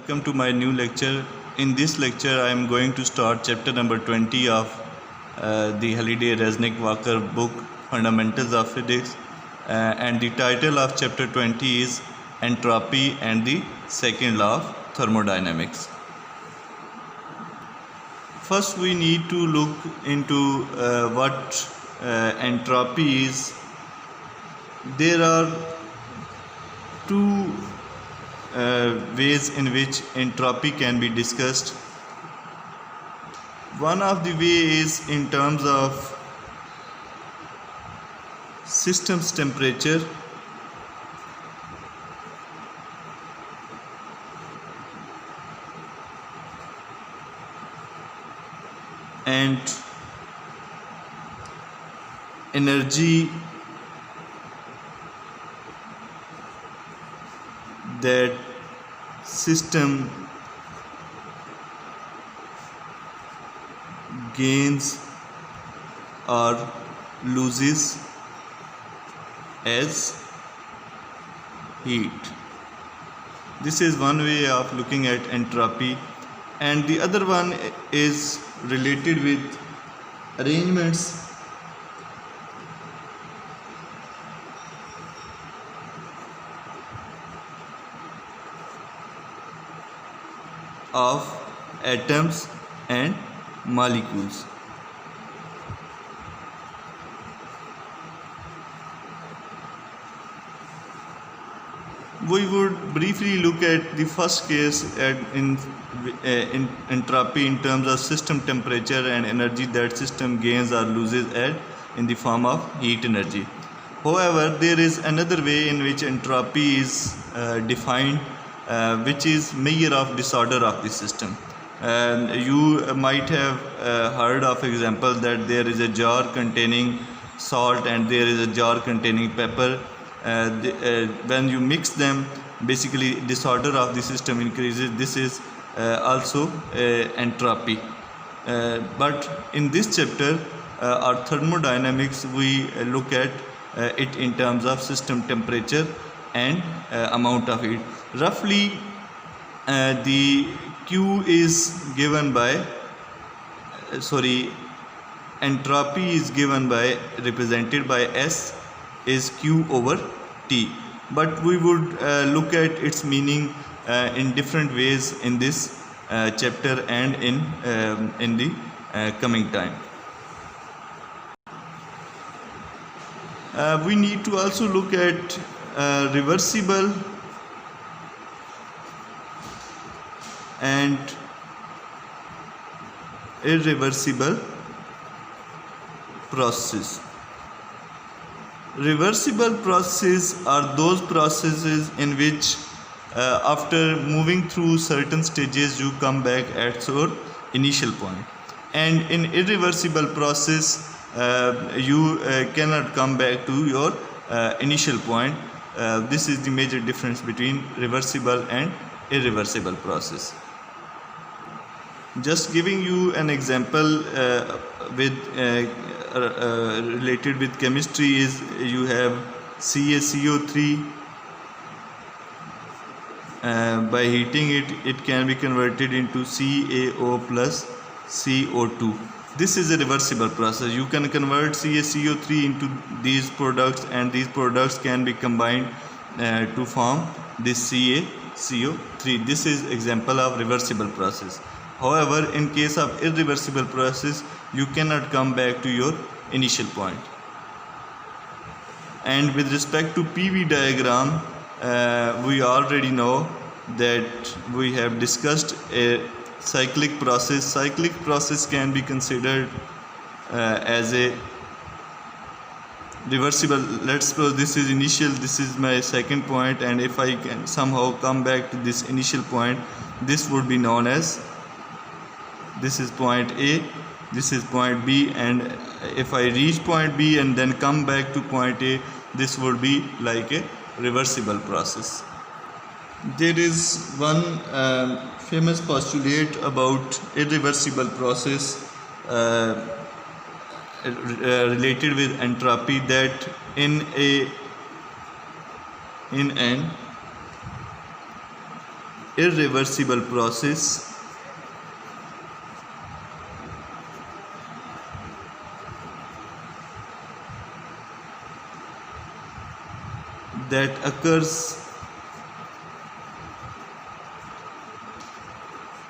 Welcome to my new lecture. In this lecture, I am going to start chapter number 20 of the Halliday-Resnick-Walker book, Fundamentals of Physics. And the title of chapter 20 is Entropy and the Second Law of Thermodynamics. First, we need to look into what entropy is. There are two ways in which entropy can be discussed. One of the way is in terms of system's temperature, and energy that system gains or loses as heat. This is one way of looking at entropy, and the other one is related with arrangements of atoms and molecules. We would briefly look at the first case in entropy in terms of system temperature and energy that system gains or loses in the form of heat energy. However, there is another way in which entropy is defined, which is measure of disorder of the system. You might have heard of example that there is a jar containing salt and there is a jar containing pepper. When you mix them, basically disorder of the system increases. This is also entropy. But in this chapter, our thermodynamics, we look at it in terms of system temperature and amount of heat. Roughly, the Q is given by entropy is given by, represented by S is Q over T, but we would look at its meaning in different ways in this chapter and in the coming time. We need to also look at reversible and irreversible processes. Reversible processes are those processes in which after moving through certain stages you come back at your initial point, and in irreversible process you cannot come back to your initial point. This is the major difference between reversible and irreversible process. Just giving you an example with related with chemistry is you have CaCO3. By heating it can be converted into CaO plus CO2. This is a reversible process. You can convert CaCO3 into these products, and these products can be combined to form this CaCO3. This is example of reversible process. However, in case of irreversible process, you cannot come back to your initial point. And with respect to PV diagram, we already know that we have discussed a cyclic process. Cyclic process can be considered as a reversible. Let's suppose this is initial, this is my second point, and if I can somehow come back to this initial point, this would be known as, this is point A, this is point B, and if I reach point B and then come back to point A, this would be like a reversible process. There is one famous postulate about irreversible process related with entropy, that in an irreversible process that occurs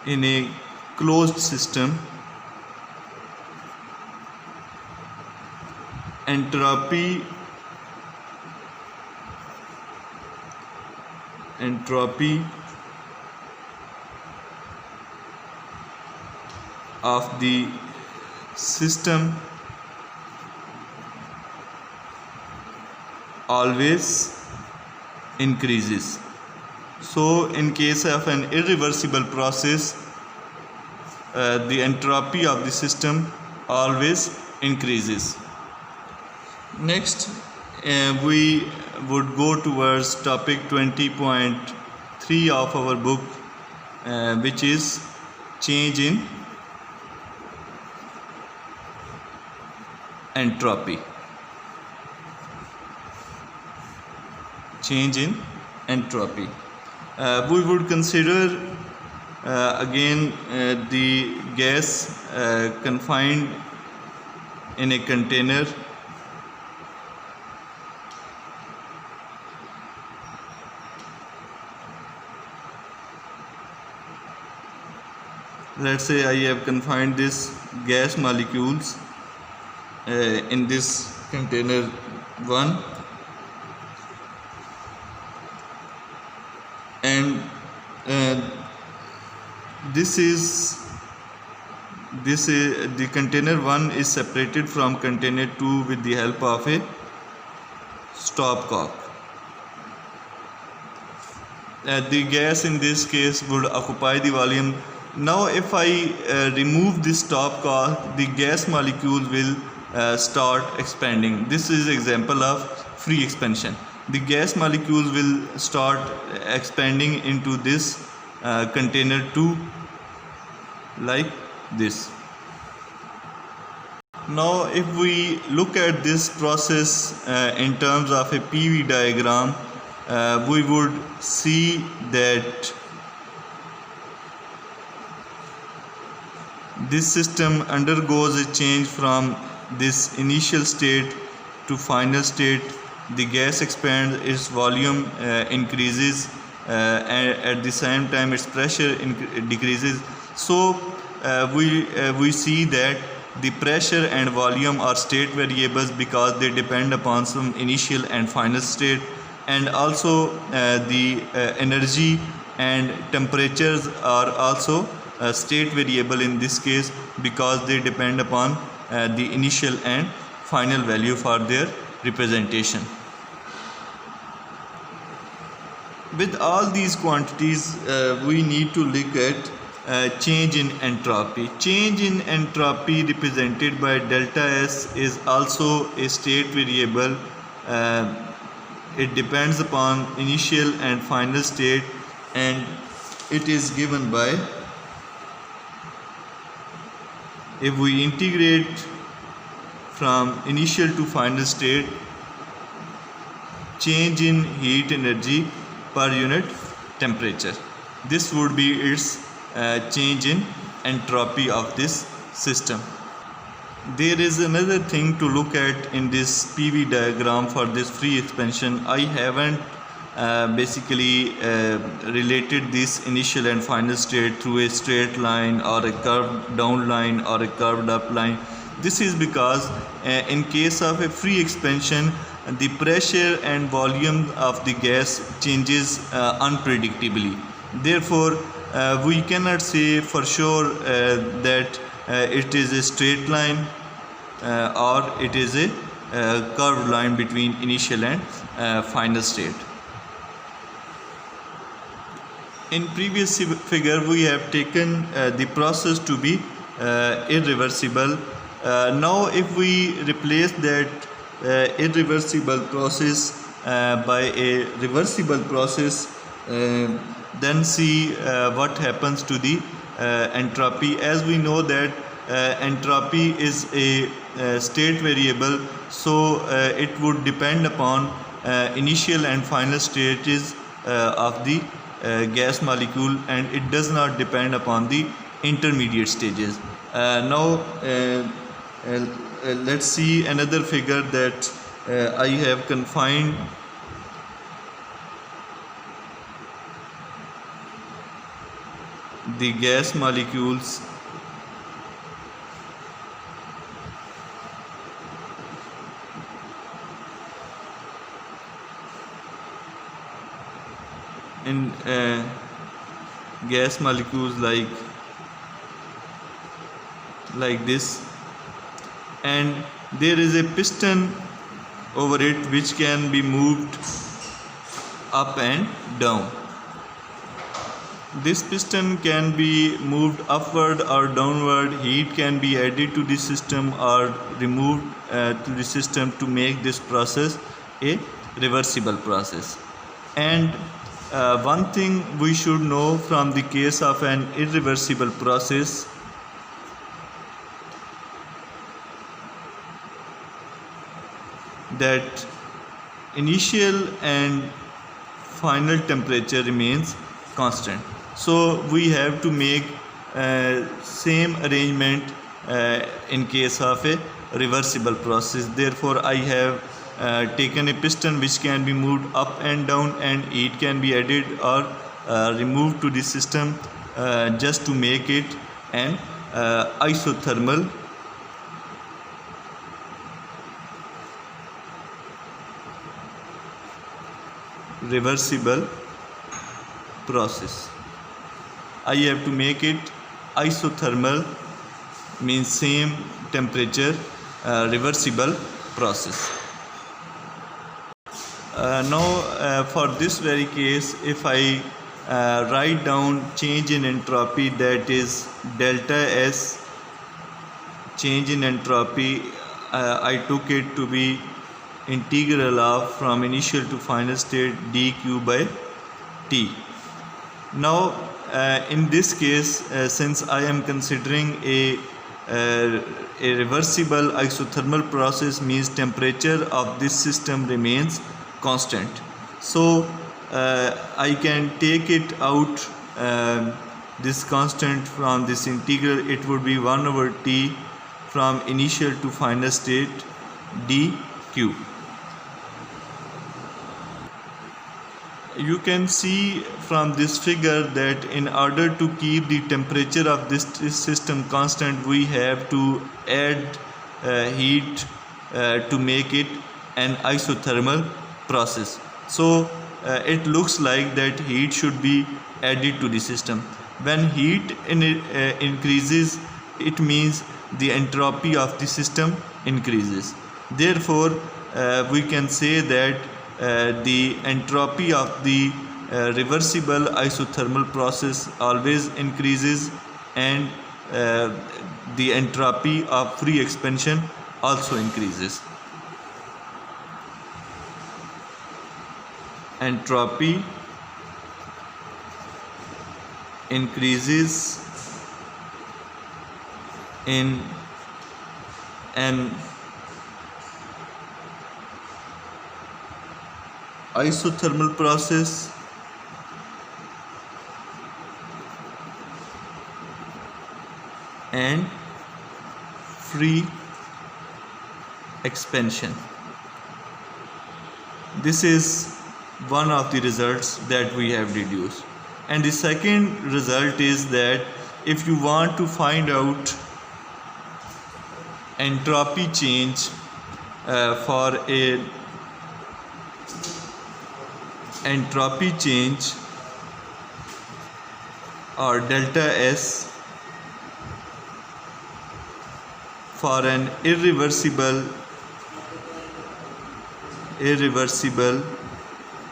in a closed system. Entropy of the system always increases. So in case of an irreversible process, the entropy of the system always increases. Next, we would go towards topic 20.3 of our book, which is change in entropy. Change in entropy. We would consider again the gas confined in a container. Let's say I have confined this gas molecules in this container 1, and the container 1 is separated from container 2 with the help of a stopcock. The gas in this case would occupy the volume. Now if I remove this stopcock, the gas molecule will start expanding. This is example of free expansion. The gas molecules will start expanding into this container 2 like this. Now if we look at this process in terms of a PV diagram, we would see that this system undergoes a change from this initial state to final state. The gas expands, its volume increases, and at the same time its pressure decreases. So we see that the pressure and volume are state variables because they depend upon some initial and final state, and also the energy and temperatures are also state variable in this case because they depend upon the initial and final value for their representation. With all these quantities, we need to look at change in entropy. Change in entropy represented by delta S is also a state variable. It depends upon initial and final state, and it is given by, if we integrate from initial to final state, change in heat energy per unit temperature. This would be its change in entropy of this system. There is another thing to look at in this PV diagram for this free expansion. I haven't basically related this initial and final state through a straight line or a curved down line or a curved up line. This is because in case of a free expansion, the pressure and volume of the gas changes unpredictably. Therefore, we cannot say for sure that it is a straight line or it is a curved line between initial and final state. In previous figure, we have taken the process to be irreversible. Now if we replace that irreversible process by a reversible process, then see what happens to the entropy. As we know that entropy is a state variable, so it would depend upon initial and final stages of the gas molecule, and it does not depend upon the intermediate stages. Now let's see another figure that I have confined. The gas molecules in gas molecules like this, and there is a piston over it which can be moved up and down. This piston can be moved upward or downward. Heat can be added to the system or removed to the system to make this process a reversible process. And one thing we should know from the case of an irreversible process, that initial and final temperature remains constant. So we have to make same arrangement in case of a reversible process. Therefore I have taken a piston which can be moved up and down, and heat can be added or removed to the system just to make it an isothermal reversible process. I have to make it isothermal, means same temperature, reversible process. Now for this very case, if I write down change in entropy, that is delta S change in entropy, I took it to be integral of from initial to final state dq by t. Now in this case, since I am considering a reversible isothermal process, means temperature of this system remains constant, so I can take it out this constant from this integral. It would be 1 over t from initial to final state dq. You can see from this figure that in order to keep the temperature of this system constant, we have to add heat to make it an isothermal process. So it looks like that heat should be added to the system. When heat increases, it means the entropy of the system increases. Therefore we can say that the entropy of the reversible isothermal process always increases, and the entropy of free expansion also increases. Entropy increases in an isothermal process and free expansion. This is one of the results that we have deduced. And the second result is that if you want to find out entropy change for a entropy change or delta S for an irreversible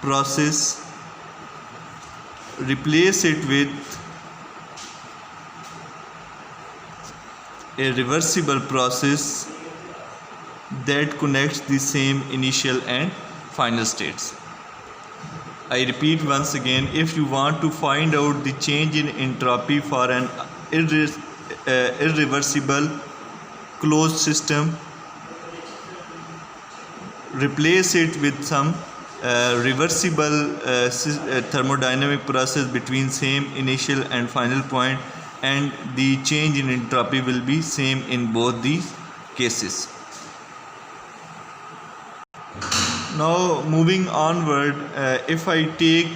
process, replace it with a reversible process that connects the same initial and final states. I repeat once again, if you want to find out the change in entropy for an irreversible closed system, replace it with some reversible thermodynamic process between same initial and final point, and the change in entropy will be same in both these cases. Now moving onward, if I take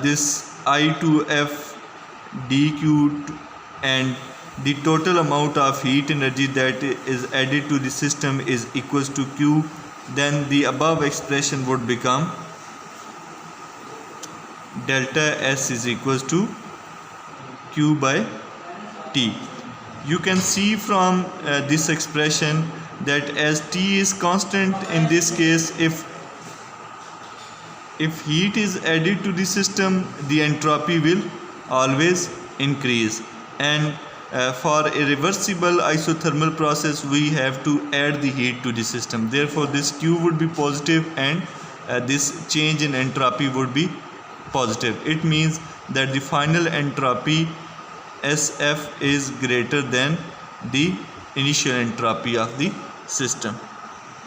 this I to F dq and the total amount of heat energy that is added to the system is equals to Q, then the above expression would become delta S is equals to Q by T. You can see from this expression that as T is constant in this case, if heat is added to the system, the entropy will always increase, and for a reversible isothermal process we have to add the heat to the system. Therefore this Q would be positive and this change in entropy would be positive. It means that the final entropy SF is greater than the initial entropy of the system.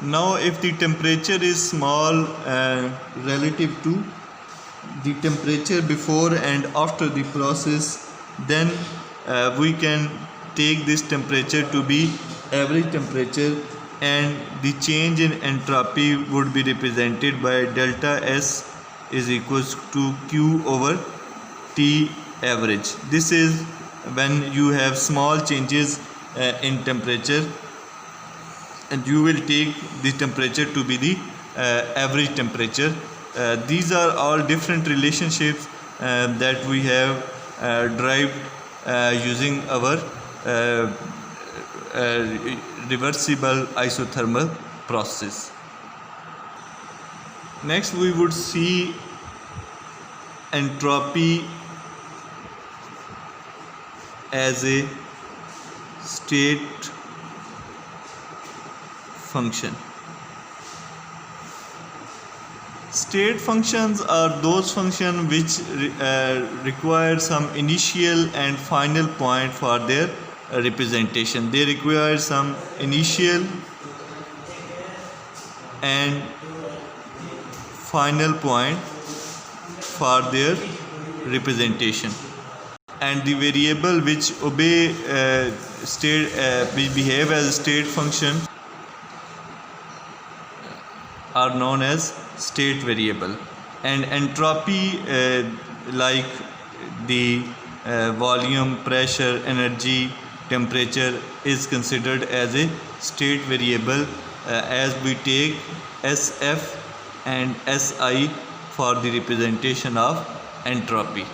Now if the temperature is small relative to the temperature before and after the process, then we can take this temperature to be average temperature, and the change in entropy would be represented by delta S is equals to Q over T average. This is when you have small changes in temperature, and you will take the temperature to be the average temperature. These are all different relationships that we have derived using our reversible isothermal process. Next we would see entropy as a state function. State functions are those functions which require some initial and final point for their representation. They require some initial and final point for their representation, and the variable which obey which behave as a state function are known as state variable, and entropy like the volume, pressure, energy, temperature is considered as a state variable as we take SF and SI for the representation of entropy.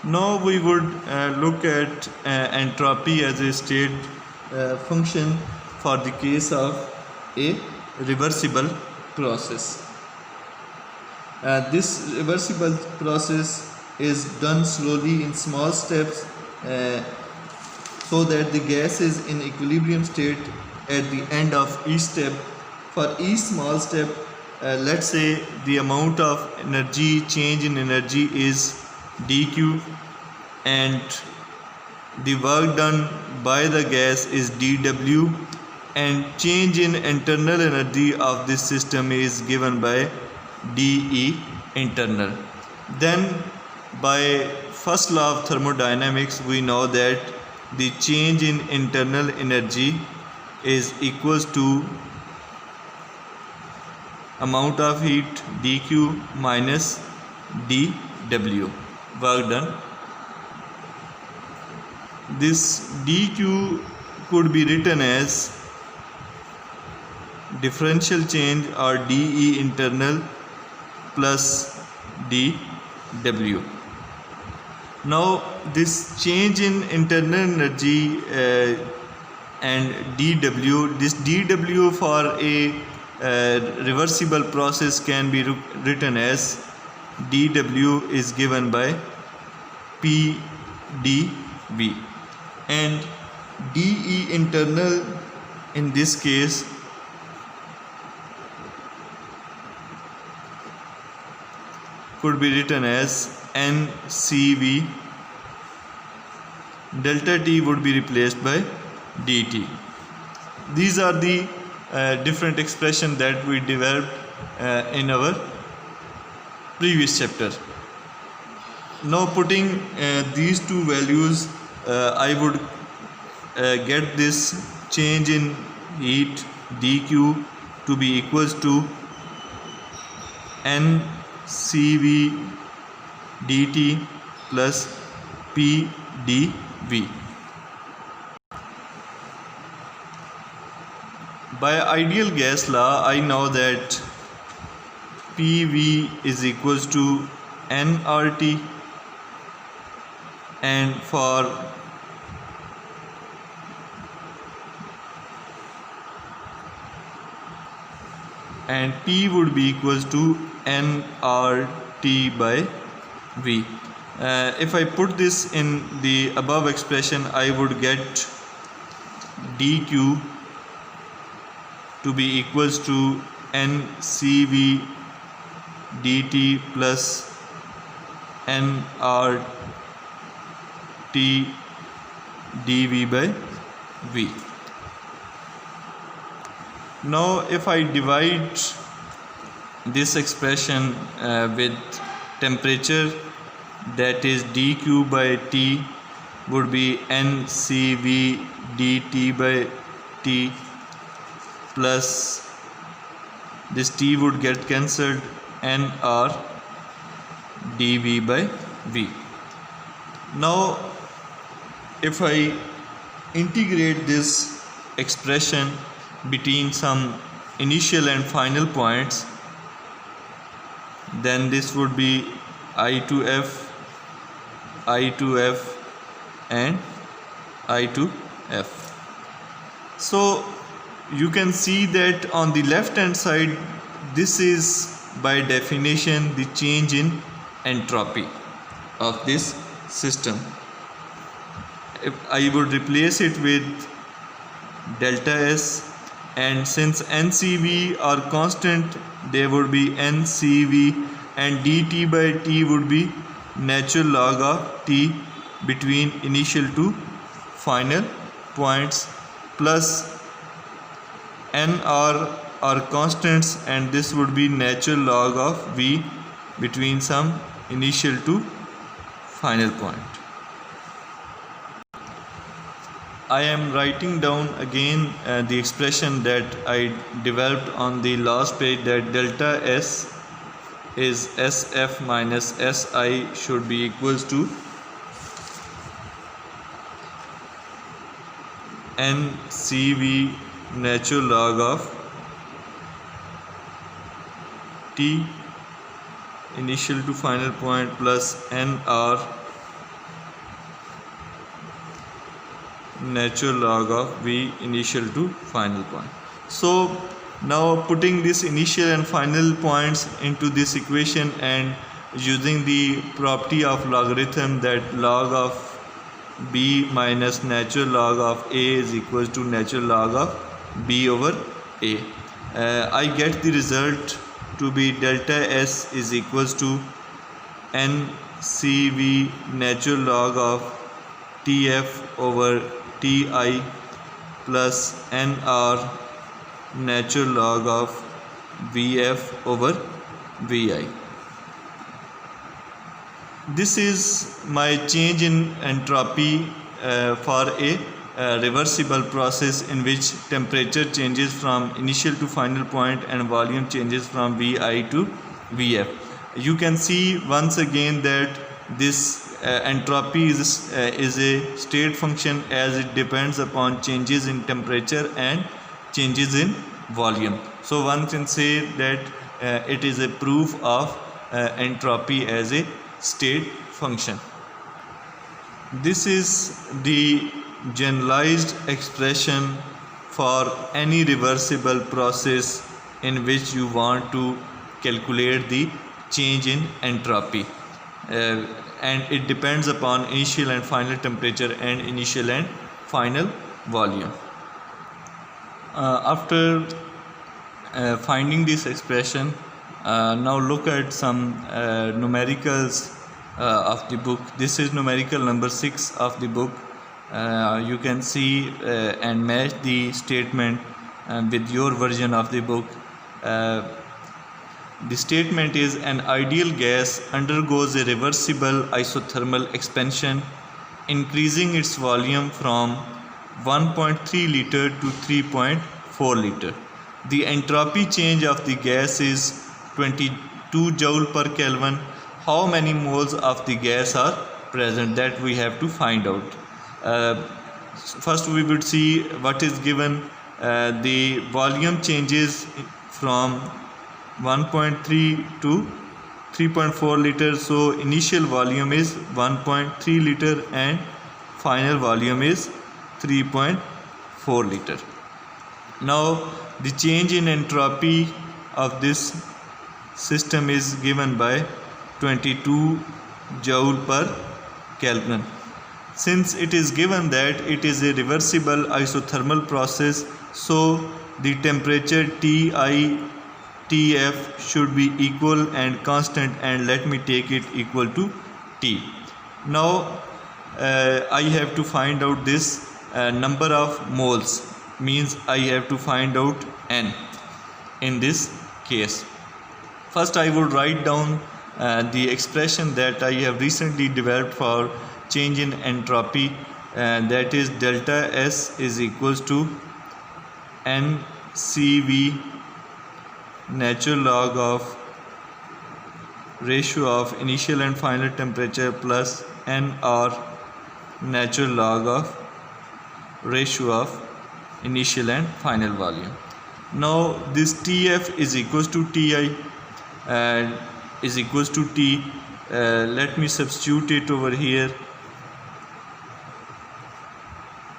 Now we would look at entropy as a state function for the case of a reversible process. This reversible process is done slowly in small steps so that the gas is in equilibrium state at the end of each step. For each small step, let's say the amount of energy, change in energy is dq, and the work done by the gas is dw, and change in internal energy of this system is given by dE internal. Then by first law of thermodynamics we know that the change in internal energy is equals to amount of heat dq minus dw, work done. This dq could be written as differential change or dE internal plus dW. Now this change in internal energy and dW, this dW for a reversible process can be written as dW is given by P dV, and dE internal in this case could be written as NCV. Delta T would be replaced by dt. These are the different expressions that we developed in our previous chapter. Now putting these two values, I would get this change in heat dq to be equals to ncv dt plus p dv. By ideal gas law, I know that PV is equals to nRT, and P would be equals to nRT by V. If I put this in the above expression, I would get dq to be equals to ncv dt plus nRT dv by v. Now if I divide this expression with temperature, that is dq by T would be ncv dt by T plus this T would get cancelled, nR dv by v. Now if I integrate this expression between some initial and final points, then this would be I to F, I to F and I to F. So you can see that on the left hand side, this is by definition the change in entropy of this system. If I would replace it with delta S, and since NCV are constant, there would be NCV, and dt by T would be natural log of T between initial to final points, plus nR are constants, and this would be natural log of V between some initial to final point. I am writing down again the expression that I developed on the last page, that delta S is SF minus SI should be equals to NCV natural log of T initial to final point plus nR natural log of V initial to final point. So now putting this initial and final points into this equation and using the property of logarithm, that log of B minus natural log of A is equals to natural log of B over A, I get the result to be delta S is equals to NCV natural log of TF over TI plus NR natural log of VF over VI. This is my change in entropy for a reversible process in which temperature changes from initial to final point and volume changes from Vi to Vf. You can see once again that this entropy is a state function, as it depends upon changes in temperature and changes in volume. So one can say that it is a proof of entropy as a state function. This is the generalized expression for any reversible process in which you want to calculate the change in entropy, and it depends upon initial and final temperature and initial and final volume. After finding this expression, now look at some numericals of the book. This is numerical number 6 of the book. You can see and match the statement with your version of the book. The statement is an ideal gas undergoes a reversible isothermal expansion, increasing its volume from 1.3 liter to 3.4 liter. The entropy change of the gas is 22 joule per Kelvin. How many moles of the gas are present? That we have to find out. First we would see what is given. The volume changes from 1.3 to 3.4 liter. So initial volume is 1.3 liter and final volume is 3.4 liter. Now the change in entropy of this system is given by 22 joule per Kelvin. Since it is given that it is a reversible isothermal process, so the temperature Ti Tf should be equal and constant, and let me take it equal to T. Now I have to find out this number of moles, means I have to find out N in this case. First I would write down the expression that I have recently developed for change in entropy, that is delta S is equals to NCV natural log of ratio of initial and final temperature plus NR natural log of ratio of initial and final volume. Now this Tf is equals to Ti is equals to T. Let me substitute it over here.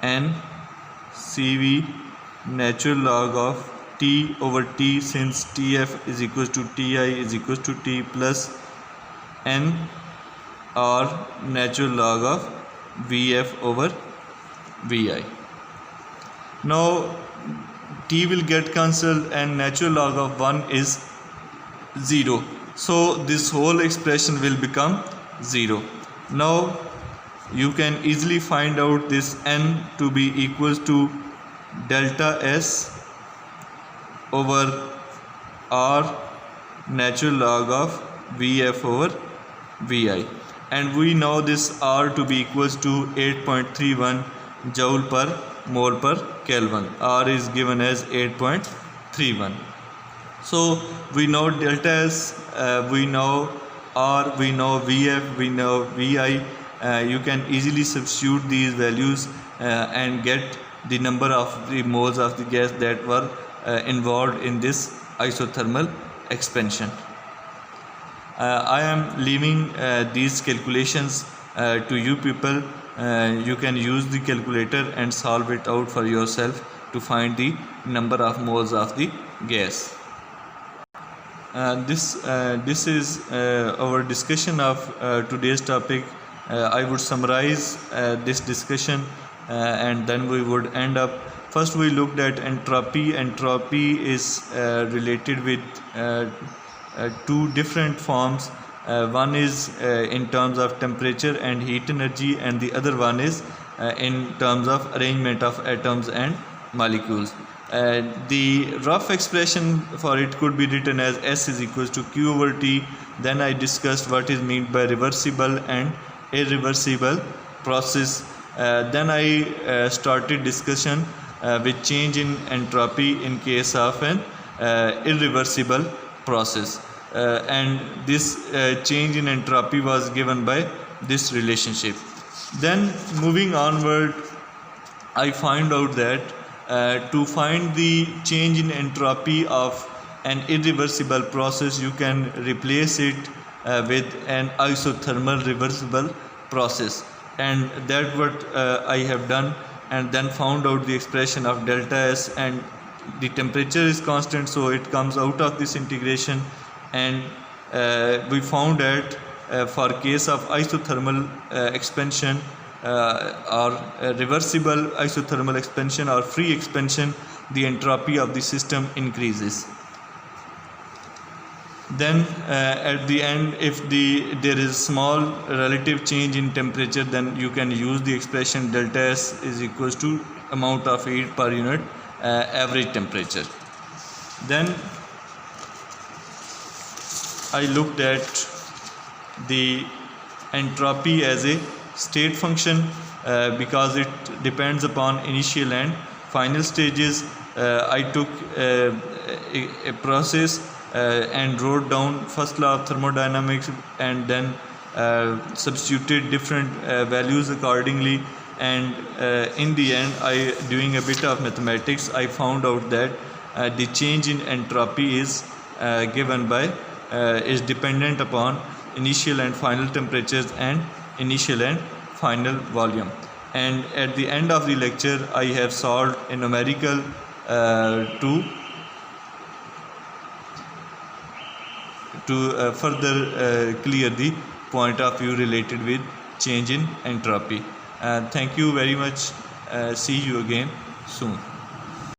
N CV natural log of T over T, since Tf is equals to Ti is equals to T, plus N R natural log of Vf over Vi. Now T will get cancelled and natural log of 1 is 0. So this whole expression will become 0. Now you can easily find out this N to be equals to delta S over R natural log of Vf over Vi, and we know this R to be equals to 8.31 joule per mole per Kelvin. R is given as 8.31. So we know delta S, we know R, we know Vf, we know Vi. You can easily substitute these values and get the number of the moles of the gas that were involved in this isothermal expansion. I am leaving these calculations to you people. You can use the calculator and solve it out for yourself to find the number of moles of the gas. This is our discussion of today's topic. I would summarize this discussion and then we would end up. First we looked at entropy. Entropy is related with two different forms. One is in terms of temperature and heat energy, and the other one is in terms of arrangement of atoms and molecules. The rough expression for it could be written as S is equals to Q over T. Then I discussed what is meant by reversible and irreversible process. Then I started discussion with change in entropy in case of an irreversible process, and this change in entropy was given by this relationship. Then moving onward, I find out that to find the change in entropy of an irreversible process, you can replace it with an isothermal reversible process, and that what I have done, and then found out the expression of delta S, and the temperature is constant, so it comes out of this integration. And we found that for case of isothermal expansion or reversible isothermal expansion or free expansion, the entropy of the system increases. Then at the end, if there is small relative change in temperature, then you can use the expression delta S is equals to amount of heat per unit average temperature. Then I looked at the entropy as a state function because it depends upon initial and final stages. I took a process and wrote down first law of thermodynamics and then substituted different values accordingly, and in the end, doing a bit of mathematics, I found out that the change in entropy is is dependent upon initial and final temperatures and initial and final volume. And at the end of the lecture, I have solved a numerical to further clear the point of view related with change in entropy. Thank you very much. See you again soon.